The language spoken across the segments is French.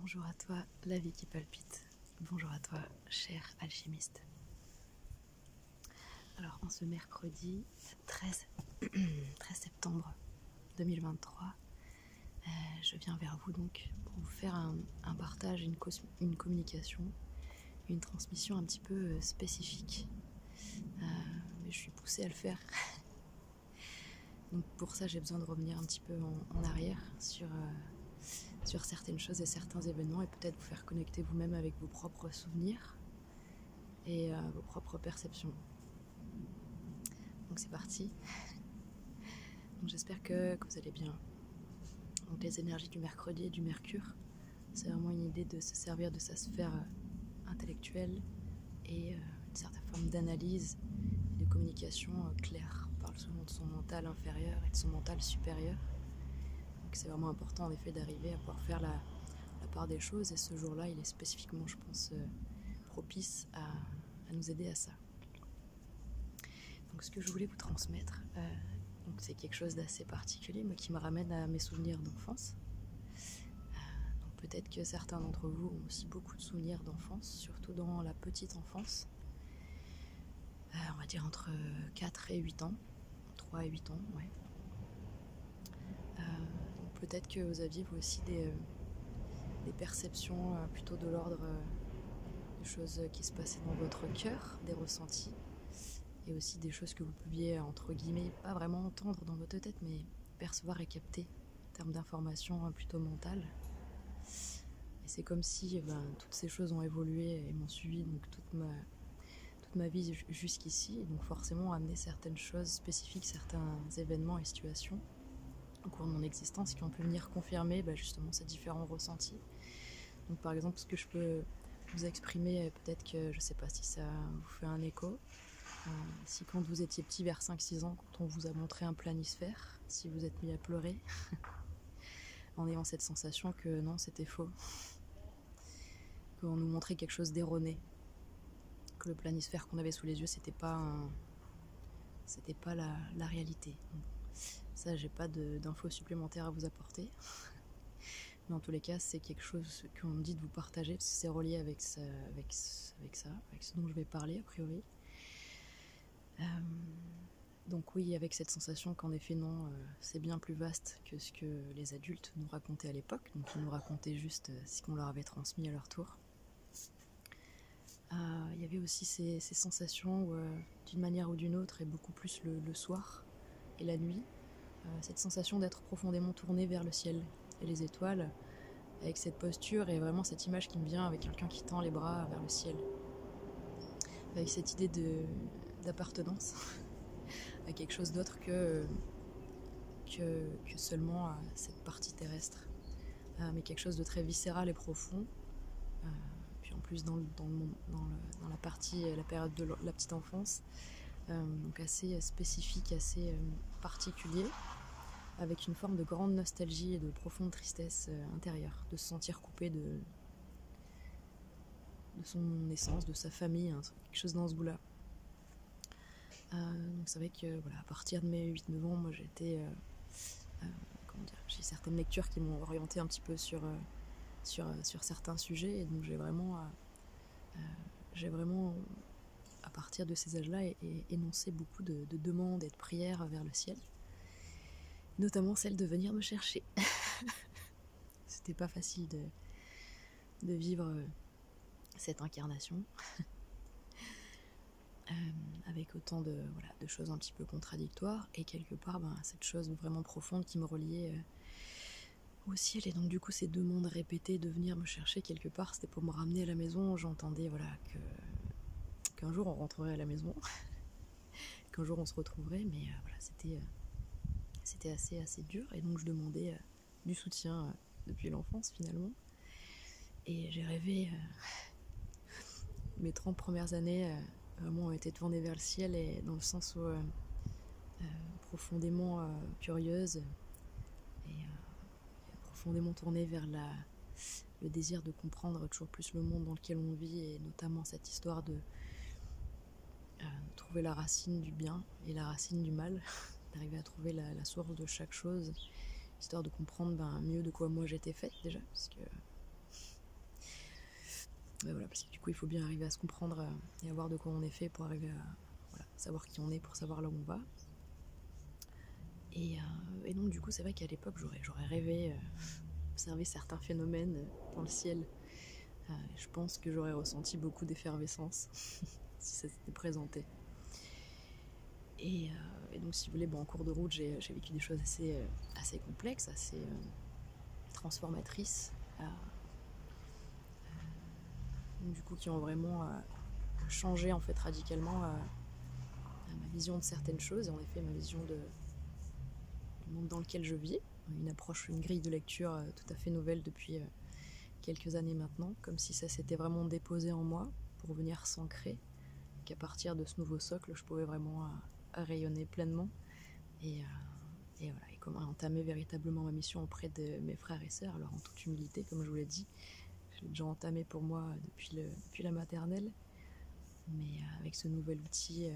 Bonjour à toi, la vie qui palpite. Bonjour à toi, cher alchimiste. Alors, en ce mercredi 13 septembre 2023, je viens vers vous donc pour vous faire un partage, une communication, une transmission un petit peu spécifique. Mais je suis poussée à le faire. Donc pour ça, j'ai besoin de revenir un petit peu en arrière sur certaines choses et certains événements et peut-être vous faire connecter vous-même avec vos propres souvenirs et vos propres perceptions. Donc c'est parti. Donc j'espère que vous allez bien. Donc les énergies du mercredi et du mercure, c'est vraiment une idée de se servir de sa sphère intellectuelle et une certaine forme d'analyse et de communication claire. On parle souvent de son mental inférieur et de son mental supérieur. Donc c'est vraiment important en effet d'arriver à pouvoir faire la part des choses et ce jour-là il est spécifiquement, je pense, propice à nous aider à ça. Donc ce que je voulais vous transmettre, donc c'est quelque chose d'assez particulier, mais qui me ramène à mes souvenirs d'enfance. Donc peut-être que certains d'entre vous ont aussi beaucoup de souvenirs d'enfance, surtout dans la petite enfance. On va dire entre 4 et 8 ans, 3 et 8 ans, ouais. Donc peut-être que vous aviez vous aussi des perceptions plutôt de l'ordre de choses qui se passaient dans votre cœur, des ressentis. Et aussi des choses que vous pouviez, entre guillemets, pas vraiment entendre dans votre tête, mais percevoir et capter en termes d'informations plutôt mentales. Et c'est comme si toutes ces choses ont évolué et m'ont suivi donc toute ma vie jusqu'ici, et donc forcément amené certaines choses spécifiques, certains événements et situations au cours de mon existence qui ont pu venir confirmer justement ces différents ressentis. Donc par exemple, ce que je peux vous exprimer, peut-être que je sais pas si ça vous fait un écho, si quand vous étiez petit vers 5-6 ans, quand on vous a montré un planisphère, si vous êtes mis à pleurer en ayant cette sensation que non, c'était faux, qu'on nous montrait quelque chose d'erroné, que le planisphère qu'on avait sous les yeux c'était pas la réalité. Donc, ça, j'ai pas d'infos supplémentaires à vous apporter, mais en tous les cas c'est quelque chose qu'on me dit de vous partager parce que c'est relié avec ce dont je vais parler a priori. Donc oui, avec cette sensation qu'en effet non, c'est bien plus vaste que ce que les adultes nous racontaient à l'époque, donc ils nous racontaient juste ce qu'on leur avait transmis à leur tour. Il y avait aussi ces sensations où, d'une manière ou d'une autre, et beaucoup plus le soir et la nuit, cette sensation d'être profondément tourné vers le ciel et les étoiles, avec cette posture et vraiment cette image qui me vient avec quelqu'un qui tend les bras vers le ciel, avec cette idée d'appartenance à quelque chose d'autre que seulement cette partie terrestre, mais quelque chose de très viscéral et profond. Puis en plus dans la partie, la période de la petite enfance, donc assez spécifique, assez particulier, avec une forme de grande nostalgie et de profonde tristesse intérieure, de se sentir coupé de son essence, de sa famille, hein, quelque chose dans ce goût-là. Donc c'est vrai que voilà, à partir de mes 8-9 ans, moi j'étais j'ai certaines lectures qui m'ont orienté un petit peu sur certains sujets, et donc j'ai vraiment à partir de ces âges-là énoncé beaucoup de demandes et de prières vers le ciel, notamment celle de venir me chercher. C'était pas facile de vivre cette incarnation avec autant de choses un petit peu contradictoires, et quelque part cette chose vraiment profonde qui me reliait au ciel. Et donc du coup ces demandes répétées de venir me chercher quelque part, c'était pour me ramener à la maison. J'entendais qu'un jour on rentrerait à la maison, qu'un jour on se retrouverait, mais c'était assez dur, et donc je demandais du soutien depuis l'enfance finalement. Et j'ai rêvé, mes 30 premières années vraiment ont été tournées vers le ciel, et dans le sens où profondément curieuse et profondément tournée vers le désir de comprendre toujours plus le monde dans lequel on vit, et notamment cette histoire de trouver la racine du bien et la racine du mal, d'arriver à trouver la source de chaque chose, histoire de comprendre mieux de quoi moi j'étais faite déjà, parce que Mais voilà, parce que du coup il faut bien arriver à se comprendre et à voir de quoi on est fait pour arriver à savoir qui on est, pour savoir là où on va. Et donc du coup c'est vrai qu'à l'époque j'aurais rêvé observer certains phénomènes dans le ciel. Je pense que j'aurais ressenti beaucoup d'effervescence si ça s'était présenté. Et donc si vous voulez, en cours de route j'ai vécu des choses assez complexes, assez transformatrices, donc, du coup qui ont vraiment changé en fait radicalement ma vision de certaines choses, et en effet ma vision du monde dans lequel je vis. Une grille de lecture tout à fait nouvelle depuis quelques années maintenant, comme si ça s'était vraiment déposé en moi pour venir s'ancrer, qu'à partir de ce nouveau socle je pouvais vraiment rayonner pleinement et voilà, et comment entamer véritablement ma mission auprès de mes frères et sœurs. Alors en toute humilité, comme je vous l'ai dit, je l'ai déjà entamé pour moi depuis la maternelle, mais avec ce nouvel outil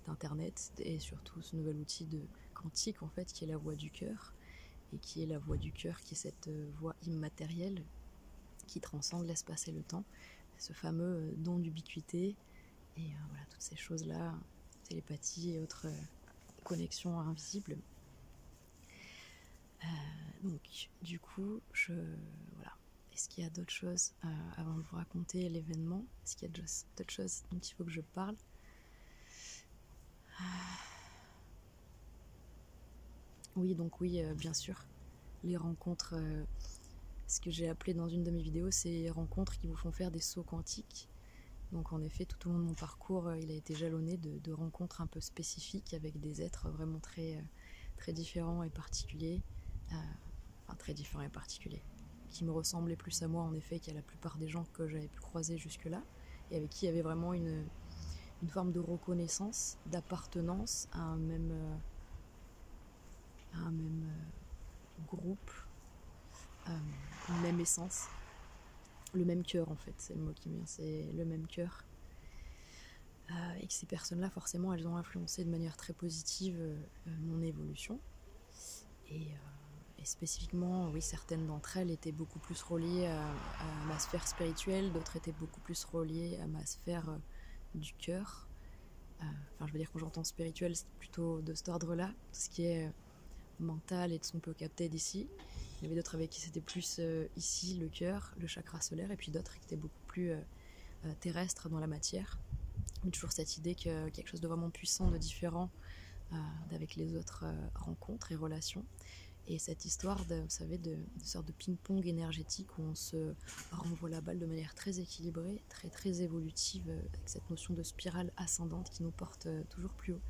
d'internet, et surtout ce nouvel outil de quantique en fait, qui est la voix du cœur, et qui est la voix du cœur, qui est cette voix immatérielle qui transcende l'espace et le temps, ce fameux don d'ubiquité, et voilà, toutes ces choses là, télépathie et autres connexions invisibles. Donc du coup voilà. Est-ce qu'il y a d'autres choses avant de vous raconter l'événement? Est-ce qu'il y a d'autres choses dont il faut que je parle? Oui, bien sûr, les rencontres, ce que j'ai appelé dans une de mes vidéos, c'est rencontres qui vous font faire des sauts quantiques. Donc en effet, tout au long de mon parcours, il a été jalonné de rencontres un peu spécifiques avec des êtres vraiment très, très différents et particuliers, très différents et particuliers, qui me ressemblaient plus à moi en effet qu'à la plupart des gens que j'avais pu croiser jusque-là, et avec qui il y avait vraiment une forme de reconnaissance, d'appartenance à un même groupe, une même essence, le même cœur en fait, c'est le mot qui me vient, c'est le même cœur. Et que ces personnes-là, forcément, elles ont influencé de manière très positive mon évolution. Et spécifiquement, oui, certaines d'entre elles étaient beaucoup plus reliées à ma sphère spirituelle, d'autres étaient beaucoup plus reliées à ma sphère du cœur. Enfin, je veux dire, quand j'entends spirituel, c'est plutôt de cet ordre-là, tout ce qui est mental et de ce qu'on peut capter d'ici. Il y avait d'autres avec qui c'était plus ici, le cœur, le chakra solaire, et puis d'autres qui étaient beaucoup plus terrestres dans la matière. Mais toujours cette idée que quelque chose de vraiment puissant, de différent avec les autres rencontres et relations. Et cette histoire vous savez, de sorte de ping-pong énergétique où on se renvoie la balle de manière très équilibrée, très très évolutive, avec cette notion de spirale ascendante qui nous porte toujours plus haut.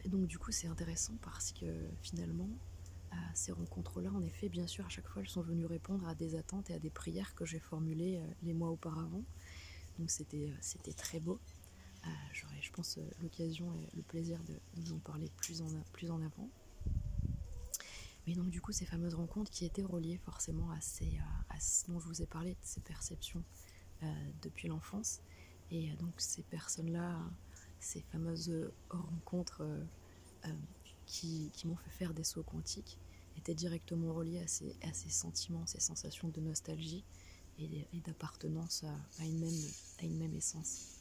Donc du coup c'est intéressant parce que finalement ces rencontres-là, en effet, bien sûr, à chaque fois elles sont venues répondre à des attentes et à des prières que j'ai formulées les mois auparavant. Donc c'était très beau. J'aurai, je pense, l'occasion et le plaisir de vous en parler plus en avant. Mais donc du coup ces fameuses rencontres qui étaient reliées forcément à ce dont je vous ai parlé, de ces perceptions depuis l'enfance. Et donc ces personnes-là, ces fameuses rencontres qui m'ont fait faire des sauts quantiques étaient directement reliées à ces sentiments, ces sensations de nostalgie et d'appartenance à une même essence.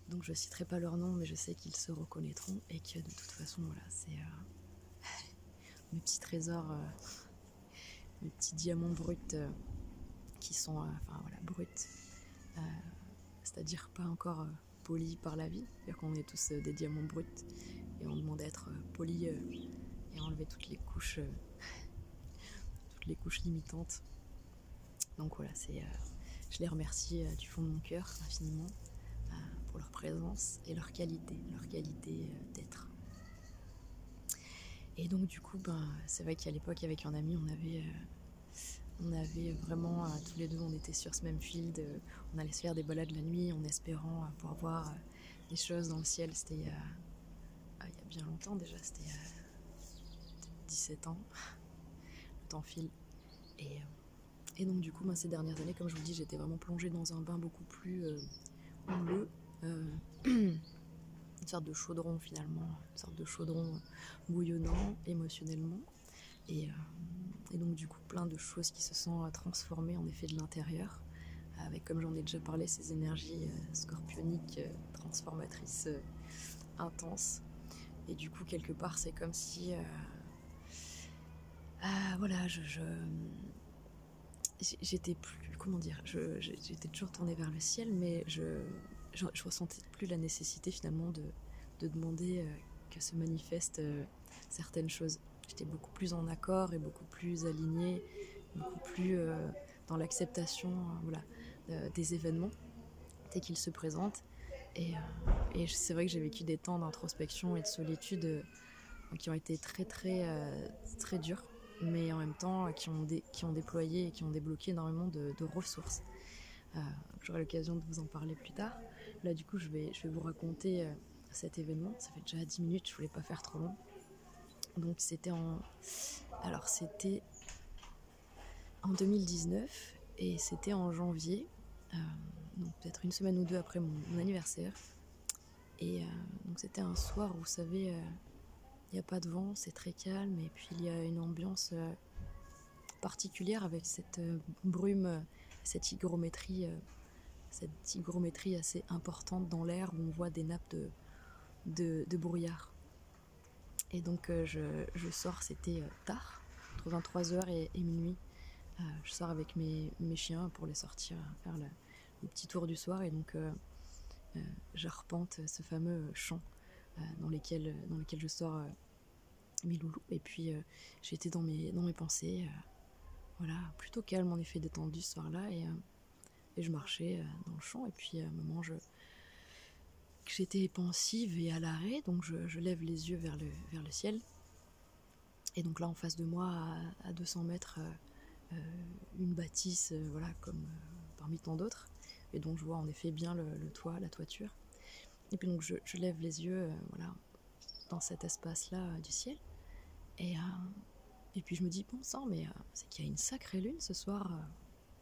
Donc je ne citerai pas leur nom, mais je sais qu'ils se reconnaîtront et que de toute façon, voilà, c'est mes petits trésors, mes petits diamants bruts qui sont, bruts, c'est-à-dire pas encore polis par la vie, c'est-à-dire qu'on est tous des diamants bruts et on demande à être polis et enlever toutes les couches limitantes. Donc voilà, je les remercie du fond de mon cœur infiniment pour leur présence et leur qualité d'être. Et donc du coup, c'est vrai qu'à l'époque avec un ami, on avait vraiment tous les deux, on était sur ce même fil, on allait se faire des balades la nuit en espérant pouvoir voir des choses dans le ciel. C'était il y a bien longtemps déjà, c'était il y a 17 ans, le temps file. Et donc du coup, ces dernières années, comme je vous dis, j'étais vraiment plongée dans un bain beaucoup plus houleux, une sorte de chaudron finalement, une sorte de chaudron bouillonnant émotionnellement, Et donc du coup plein de choses qui se sont transformées en effet de l'intérieur, avec, comme j'en ai déjà parlé, ces énergies scorpioniques, transformatrices, intenses. Et du coup quelque part c'est comme si voilà, j'étais plus, comment dire, j'étais toujours tournée vers le ciel, mais je ressentais plus la nécessité finalement de demander que se manifestent certaines choses. J'étais beaucoup plus en accord et beaucoup plus alignée, beaucoup plus dans l'acceptation voilà, des événements dès qu'ils se présentent. Et c'est vrai que j'ai vécu des temps d'introspection et de solitude qui ont été très durs, mais en même temps qui ont déployé et qui ont débloqué énormément de ressources. J'aurai l'occasion de vous en parler plus tard. Là du coup je vais vous raconter cet événement. Ça fait déjà 10 minutes, je voulais pas faire trop long. Donc c'était en 2019 et c'était en janvier, donc peut-être une semaine ou deux après mon anniversaire. Et donc c'était un soir où, vous savez, il n'y a pas de vent, c'est très calme, et puis il y a une ambiance particulière avec cette brume, cette hygrométrie assez importante dans l'air, où on voit des nappes de brouillard. Et donc je sors, c'était tard, entre 23h et minuit. Je sors avec mes chiens pour les sortir, faire le petit tour du soir, et donc j'arpente ce fameux champ dans lequel je sors mes loulous. Et puis j'étais dans mes pensées, voilà, plutôt calme, en effet, détendu ce soir-là, et je marchais dans le champ, et puis à un moment j'étais pensive et à l'arrêt, donc je lève les yeux vers le ciel, et donc là en face de moi, à 200 mètres, une bâtisse, voilà, comme parmi tant d'autres, et donc je vois en effet bien le toit, la toiture. Et puis donc je lève les yeux, voilà, dans cet espace-là du ciel, et puis je me dis, bon sang, mais c'est qu'il y a une sacrée lune ce soir,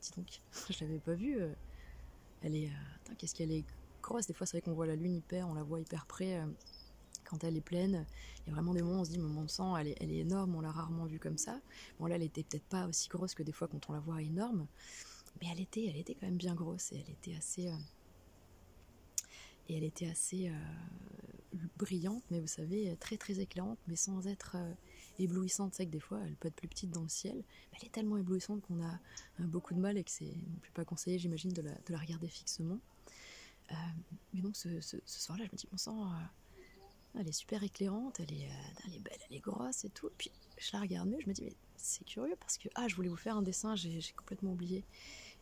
dis donc, je l'avais pas vue, elle est, qu'est-ce qu'elle est grosse. Des fois c'est vrai qu'on voit la lune on la voit hyper près, quand elle est pleine. Il y a vraiment des moments où on se dit, mon sang, elle est énorme, on l'a rarement vue comme ça. Bon là elle était peut-être pas aussi grosse que des fois quand on la voit énorme, mais elle était quand même bien grosse, et elle était assez brillante, mais vous savez, très très éclairante, mais sans être éblouissante. C'est vrai que des fois elle peut être plus petite dans le ciel, mais elle est tellement éblouissante qu'on a beaucoup de mal, et que c'est non plus pas conseillé, j'imagine, de la regarder fixement. Mais donc ce soir-là, je me dis, bon sang, elle est super éclairante, elle est belle, elle est grosse et tout. Et puis je la regarde mieux, je me dis, mais c'est curieux, parce que je voulais vous faire un dessin, j'ai complètement oublié.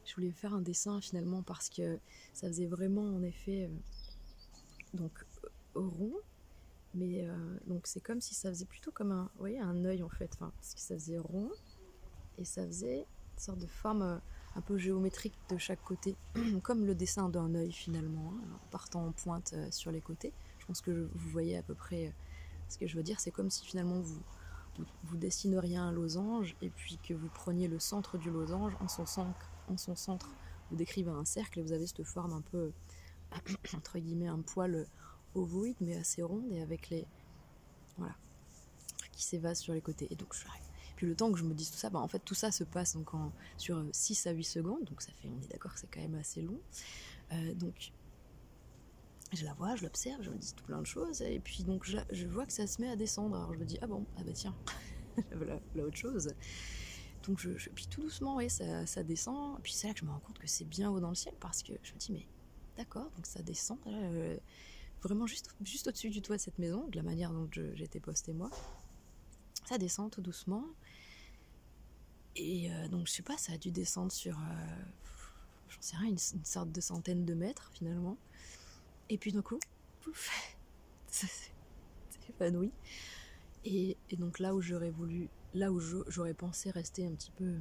Je voulais faire un dessin finalement, parce que ça faisait vraiment en effet donc rond, mais donc c'est comme si ça faisait plutôt comme un œil en fait, parce que ça faisait rond et ça faisait une sorte de forme un peu géométrique de chaque côté, comme le dessin d'un œil finalement, en partant en pointe sur les côtés. Je pense que vous voyez à peu près ce que je veux dire. C'est comme si finalement vous dessineriez un losange, et puis que vous preniez le centre du losange, en son centre vous décrivez un cercle, et vous avez cette forme un peu entre guillemets un poil ovoïde, mais assez ronde, et avec les qui s'évasent sur les côtés. Et donc j'arrive. Puis le temps que je me dise tout ça, en fait tout ça se passe donc sur 6 à 8 secondes, donc ça fait, on est d'accord, c'est quand même assez long. Donc je la vois, je l'observe, je me dis tout plein de choses, et puis donc je vois que ça se met à descendre. Alors je me dis, ah bah tiens, voilà autre chose. Donc puis tout doucement, ouais, ça descend, et puis c'est là que je me rends compte que c'est bien haut dans le ciel, parce que je me dis, mais d'accord, donc ça descend vraiment juste au-dessus du toit de cette maison, de la manière dont j'étais postée moi. Ça descend tout doucement, et donc je sais pas, ça a dû descendre sur j'en sais rien, une sorte de centaine de mètres finalement, et puis d'un coup, pouf, ça s'est évanoui. Et donc là où j'aurais pensé rester un petit peu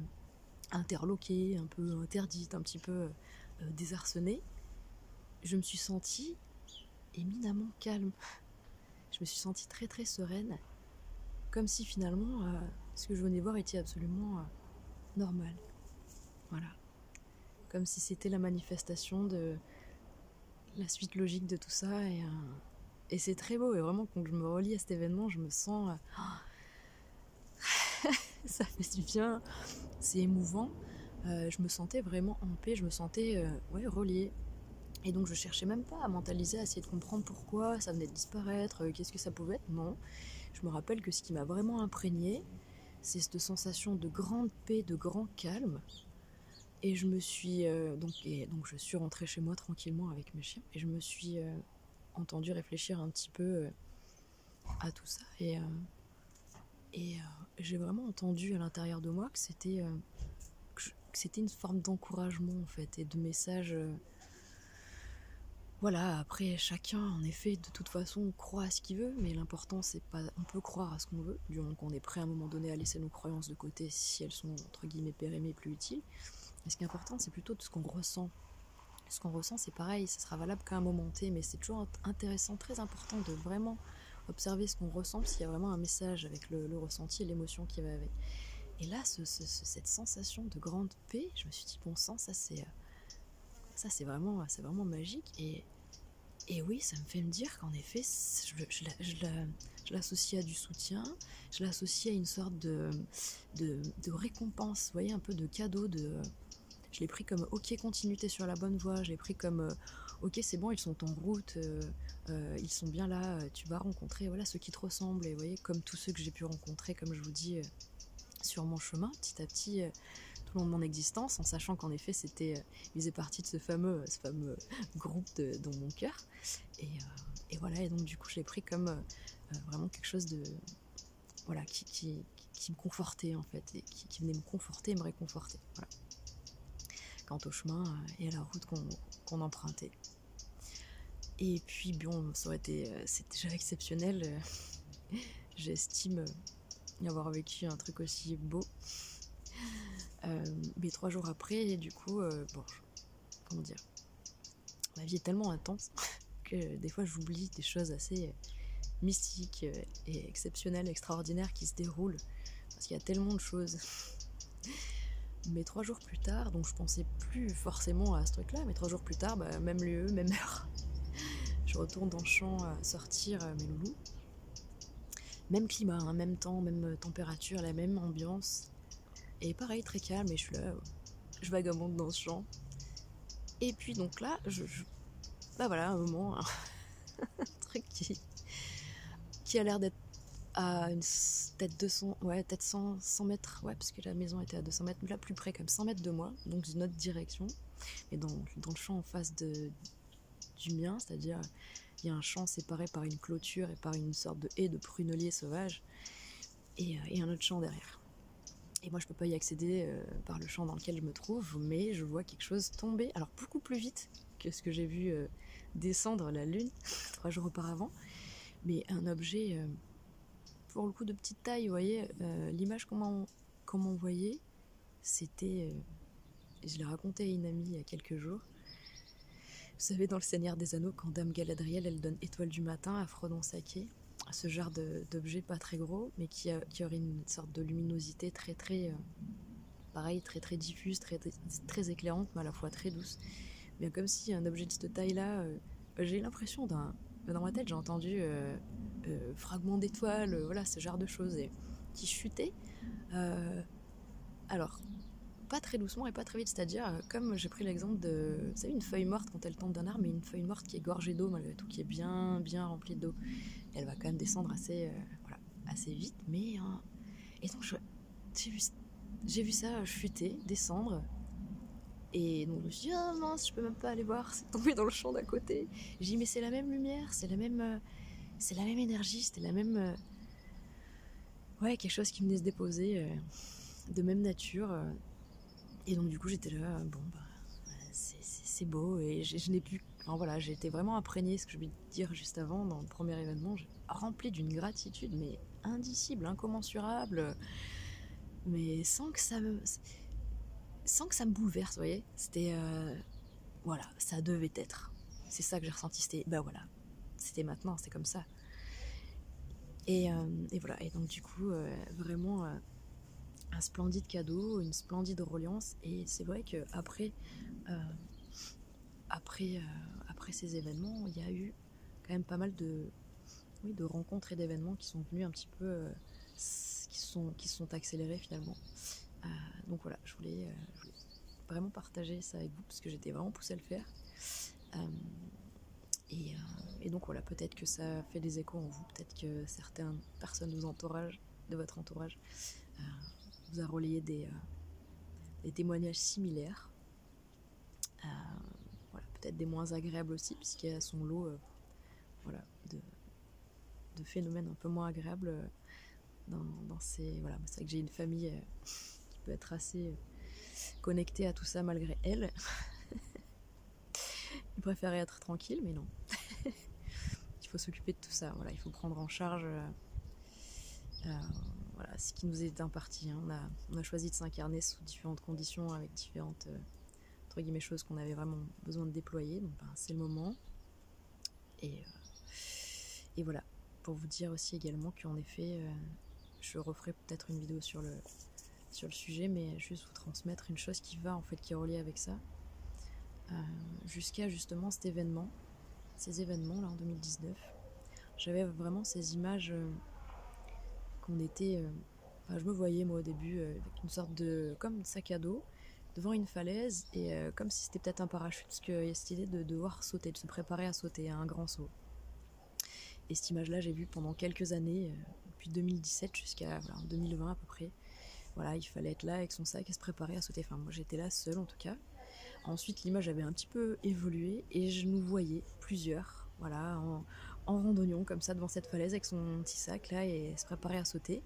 interloquée, un peu interdite, un petit peu désarçonnée, je me suis sentie éminemment calme. Je me suis sentie très très sereine, comme si finalement ce que je venais voir était absolument normal. Voilà. Comme si c'était la manifestation de la suite logique de tout ça, et c'est très beau, et vraiment quand je me relie à cet événement, je me sens ça fait du bien, c'est émouvant. Je me sentais vraiment en paix, je me sentais reliée. Et donc je cherchais même pas à mentaliser, à essayer de comprendre pourquoi ça venait de disparaître, qu'est-ce que ça pouvait être. Non, je me rappelle que ce qui m'a vraiment imprégnée, c'est cette sensation de grande paix, de grand calme. Et je me suis donc je suis rentrée chez moi tranquillement avec mes chiens et je me suis entendue réfléchir un petit peu à tout ça et j'ai vraiment entendu à l'intérieur de moi que c'était une forme d'encouragement en fait et de message. Voilà, après chacun en effet de toute façon croit à ce qu'il veut, mais l'important c'est pas, on peut croire à ce qu'on veut, du moment qu'on est prêt à un moment donné à laisser nos croyances de côté si elles sont entre guillemets périmées, plus utiles. Mais ce qui est important c'est plutôt de ce qu'on ressent. Ce qu'on ressent c'est pareil, ça sera valable qu'à un moment T, mais c'est toujours intéressant, très important de vraiment observer ce qu'on ressent, s'il y a vraiment un message avec le ressenti et l'émotion qui va avec. Et là, cette sensation de grande paix, je me suis dit bon sang, ça c'est vraiment magique et oui, ça me fait me dire qu'en effet, je l'associe à du soutien, je l'associe à une sorte de récompense, vous voyez, un peu de cadeau. Je l'ai pris comme ok, continue, t'es sur la bonne voie, je l'ai pris comme ok, c'est bon, ils sont en route, ils sont bien là, tu vas rencontrer voilà, ceux qui te ressemblent, et vous voyez, comme tous ceux que j'ai pu rencontrer, comme je vous dis, sur mon chemin, petit à petit. Tout le long de mon existence, en sachant qu'en effet ils faisaient partie de ce fameux groupe dans mon cœur et voilà, et donc du coup je l'ai pris comme vraiment quelque chose de voilà qui me confortait en fait et qui venait me conforter et me réconforter, voilà, quant au chemin et à la route qu'on empruntait. Et puis bon, ça aurait été c'est déjà exceptionnel, j'estime y avoir vécu un truc aussi beau. Mais 3 jours après, du coup, comment dire, ma vie est tellement intense que des fois j'oublie des choses assez mystiques et exceptionnelles, extraordinaires qui se déroulent, parce qu'il y a tellement de choses. Mais 3 jours plus tard, donc je pensais plus forcément à ce truc-là, mais 3 jours plus tard, même lieu, même heure, je retourne dans le champ à sortir mes loulous. Même climat, hein, même temps, même température, la même ambiance. Et pareil, très calme, et je suis là, je vagabonde dans ce champ. Et puis donc là, voilà, un moment, un truc qui a l'air d'être à peut-être 200, ouais, peut-être 100 mètres, ouais, parce que la maison était à 200 mètres, là plus près, comme 100 mètres de moi, donc d'une autre direction, et dans le champ en face du mien, c'est-à-dire il y a un champ séparé par une clôture et par une sorte de haie de prunelier sauvage, et un autre champ derrière. Et moi je peux pas y accéder par le champ dans lequel je me trouve, mais je vois quelque chose tomber, alors beaucoup plus vite que ce que j'ai vu descendre la lune 3 jours auparavant, mais un objet pour le coup de petite taille, vous voyez, l'image qu'on m'envoyait, c'était, je l'ai raconté à une amie il y a quelques jours. Vous savez, dans le Seigneur des Anneaux, quand Dame Galadriel, elle donne étoile du matin à Frodon Sake, ce genre d'objet pas très gros, mais qui aurait une sorte de luminosité très très, pareil, très très diffuse, très, très, très éclairante, mais à la fois très douce. Mais comme si un objet de cette taille-là, j'ai l'impression dans ma tête, j'ai entendu fragments d'étoiles, voilà, ce genre de choses, et qui chutaient. Alors, pas très doucement et pas très vite, c'est-à-dire, comme j'ai pris l'exemple de, vous savez, une feuille morte quand elle tombe d'un arbre, mais une feuille morte qui est gorgée d'eau malgré tout, qui est bien, bien remplie d'eau. Elle va quand même descendre assez vite, mais... Et donc, j'ai vu ça chuter, descendre, et donc je me suis dit, ah mince, je peux même pas aller voir, c'est tombé dans le champ d'à côté. J'ai dit, mais c'est la même lumière, c'est la même énergie, c'était la même... ouais, quelque chose qui venait se déposer, de même nature. Et donc du coup j'étais là, c'est beau, et je n'ai plus... Enfin voilà, j'ai été vraiment imprégnée, ce que je voulais dire juste avant, dans le premier événement, remplie d'une gratitude, mais indicible, incommensurable, mais sans que ça me bouleverse, vous voyez. C'était... voilà, ça devait être. C'est ça que j'ai ressenti, c'était... voilà, c'était maintenant, c'est comme ça. Et voilà, et donc du coup, vraiment... un splendide cadeau, une splendide reliance, et c'est vrai qu'après après ces événements, il y a eu quand même pas mal de rencontres et d'événements qui sont venus un petit peu qui se sont accélérés finalement. Donc voilà, je voulais vraiment partager ça avec vous parce que j'étais vraiment poussée à le faire. Et donc voilà, peut-être que ça fait des échos en vous, peut-être que certaines personnes de votre entourage vous a relayé des témoignages similaires. Voilà, peut-être des moins agréables aussi, puisqu'il y a son lot voilà, de phénomènes un peu moins agréables dans ces... Voilà, c'est vrai que j'ai une famille qui peut être assez connectée à tout ça malgré elle. Il préférait être tranquille, mais non. Il faut s'occuper de tout ça, voilà, il faut prendre en charge voilà, ce qui nous est imparti. Hein. On a choisi de s'incarner sous différentes conditions, avec différentes entre guillemets choses qu'on avait vraiment besoin de déployer, donc c'est le moment. Et voilà, pour vous dire aussi également qu'en effet, je referai peut-être une vidéo sur le sujet, mais juste vous transmettre une chose qui va en fait, qui est reliée avec ça, jusqu'à justement ces événements là en 2019. J'avais vraiment ces images qu'on était, je me voyais moi au début avec une sorte de comme sac à dos devant une falaise et comme si c'était peut-être un parachute, parce qu'il y a cette idée de devoir sauter, de se préparer à sauter à un grand saut. Et cette image-là, j'ai vu pendant quelques années, depuis 2017 jusqu'à 2020 à peu près. Voilà, il fallait être là avec son sac et se préparer à sauter. Enfin, moi j'étais là seule en tout cas. Ensuite, l'image avait un petit peu évolué et je nous voyais plusieurs, voilà, en randonnion comme ça devant cette falaise avec son petit sac là et se préparer à sauter.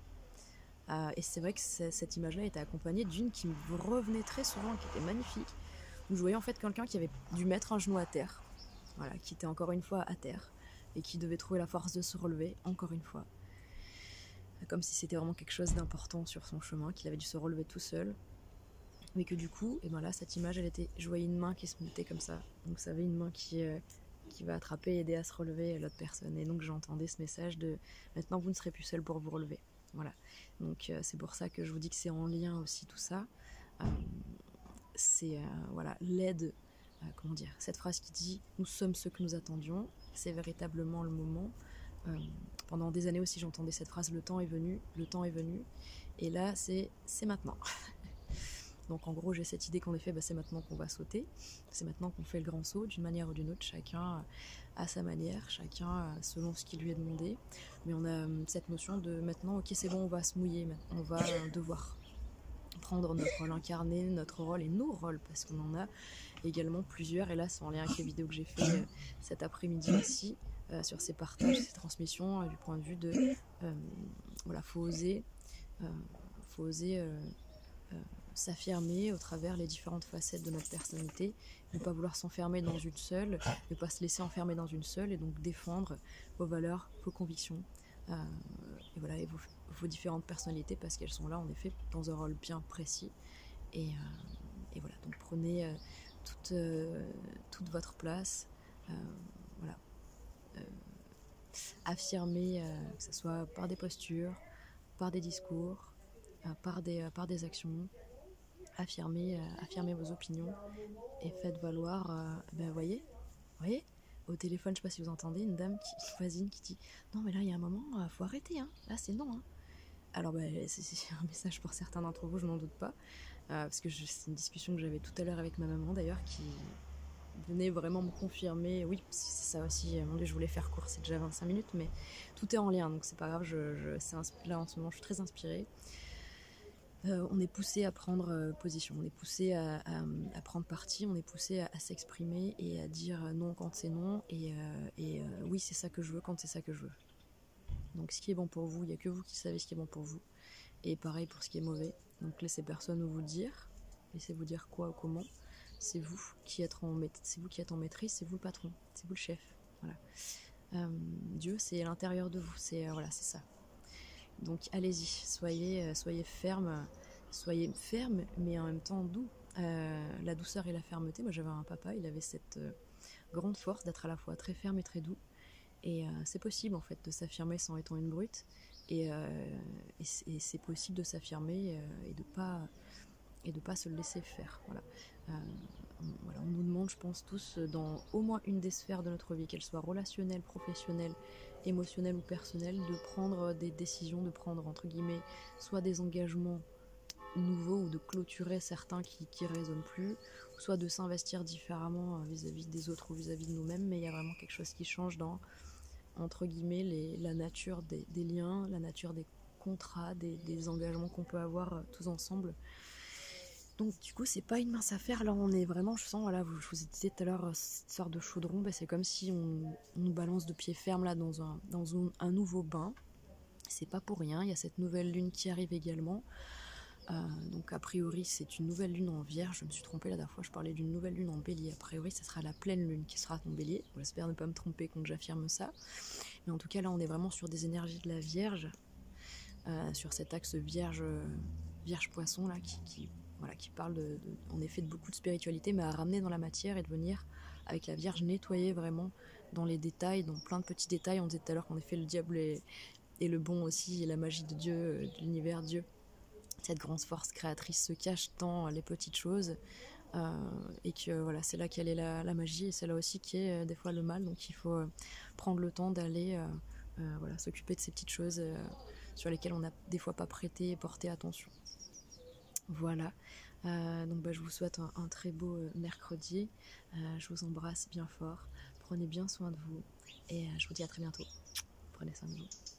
Et c'est vrai que cette image-là était accompagnée d'une qui me revenait très souvent, qui était magnifique, où je voyais en fait quelqu'un qui avait dû mettre un genou à terre, voilà, qui était encore une fois à terre, et qui devait trouver la force de se relever, encore une fois. Comme si c'était vraiment quelque chose d'important sur son chemin, qu'il avait dû se relever tout seul. Mais que du coup, et ben là, cette image, je voyais une main qui se mettait comme ça. Donc ça avait une main qui va attraper et aider à se relever l'autre personne. Et donc j'entendais ce message de « maintenant vous ne serez plus seul pour vous relever ». Voilà. Donc c'est pour ça que je vous dis que c'est en lien aussi tout ça. C'est voilà, l'aide, comment dire, cette phrase qui dit « nous sommes ceux que nous attendions », c'est véritablement le moment. Pendant des années aussi j'entendais cette phrase « le temps est venu », et là c'est maintenant. Donc en gros j'ai cette idée qu'en effet c'est maintenant qu'on va sauter, c'est maintenant qu'on fait le grand saut d'une manière ou d'une autre, chacun à sa manière, chacun selon ce qui lui est demandé, mais on a cette notion de maintenant ok c'est bon on va se mouiller, on va devoir prendre notre rôle incarné, notre rôle et nos rôles, parce qu'on en a également plusieurs, et là c'est en lien avec les vidéos que j'ai fait cet après-midi aussi, sur ces partages, ces transmissions, du point de vue de voilà, faut oser s'affirmer au travers les différentes facettes de notre personnalité, ne pas vouloir s'enfermer dans une seule, ne pas se laisser enfermer dans une seule, et donc défendre vos valeurs, vos convictions, et voilà, et vos différentes personnalités, parce qu'elles sont là en effet dans un rôle bien précis, et voilà, donc prenez toute votre place, voilà, affirmez, que ce soit par des postures, par des discours, par des actions. Affirmez vos opinions et faites valoir, voyez, au téléphone, je sais pas si vous entendez, une voisine qui dit non mais là il y a un moment, faut arrêter, hein. Là c'est non, hein. Alors c'est un message pour certains d'entre vous, je n'en doute pas, parce que c'est une discussion que j'avais tout à l'heure avec ma maman d'ailleurs, qui venait vraiment me confirmer, oui c'est ça aussi, mon Dieu je voulais faire court, c'est déjà 25 minutes, mais tout est en lien, donc c'est pas grave, là en ce moment je suis très inspirée. On est poussé à prendre position, on est poussé à prendre parti, on est poussé à s'exprimer et à dire non quand c'est non, et oui c'est ça que je veux quand c'est ça que je veux. Donc ce qui est bon pour vous, il n'y a que vous qui savez ce qui est bon pour vous, et pareil pour ce qui est mauvais. Donc laissez personne vous dire, laissez-vous dire quoi ou comment, c'est vous qui êtes en maîtrise, c'est vous le patron, c'est vous le chef. Voilà. Dieu c'est à l'intérieur de vous, voilà, c'est ça. Donc allez-y, soyez ferme, mais en même temps doux. La douceur et la fermeté, moi j'avais un papa, il avait cette grande force d'être à la fois très ferme et très doux. Et c'est possible en fait de s'affirmer sans étant une brute. Et c'est possible de s'affirmer et et de ne pas se laisser faire. Voilà. On nous demande, je pense tous, dans au moins une des sphères de notre vie, qu'elle soit relationnelle, professionnelle, émotionnelle ou personnelle, de prendre des décisions, de prendre entre guillemets soit des engagements nouveaux ou de clôturer certains qui résonnent plus, soit de s'investir différemment vis-à-vis des autres ou vis-à-vis de nous-mêmes, mais il y a vraiment quelque chose qui change dans, entre guillemets, la nature des liens, la nature des contrats, des engagements qu'on peut avoir tous ensemble. Donc du coup c'est pas une mince affaire, là on est vraiment, je sens, voilà, je vous ai dit tout à l'heure, cette sorte de chaudron, c'est comme si on nous balance de pied ferme là dans un nouveau bain. C'est pas pour rien, il y a cette nouvelle lune qui arrive également. Donc a priori c'est une nouvelle lune en Vierge, je me suis trompée la dernière fois, je parlais d'une nouvelle lune en Bélier, a priori ça sera la pleine lune qui sera en Bélier, j'espère ne pas me tromper quand j'affirme ça, mais en tout cas là on est vraiment sur des énergies de la Vierge, sur cet axe Vierge-Poisson là qui parle en effet de beaucoup de spiritualité, mais à ramener dans la matière et de venir avec la Vierge nettoyer vraiment dans les détails, dans plein de petits détails. On disait tout à l'heure qu'en effet le diable est le bon aussi, et la magie de Dieu, de l'univers, Dieu, cette grande force créatrice se cache dans les petites choses, et que voilà, c'est là qu'elle est la magie, et c'est là aussi qui est des fois le mal, donc il faut prendre le temps d'aller voilà, s'occuper de ces petites choses sur lesquelles on n'a des fois pas prêté et porté attention. Voilà, donc je vous souhaite un très beau mercredi, je vous embrasse bien fort, prenez bien soin de vous, et je vous dis à très bientôt, prenez soin de vous.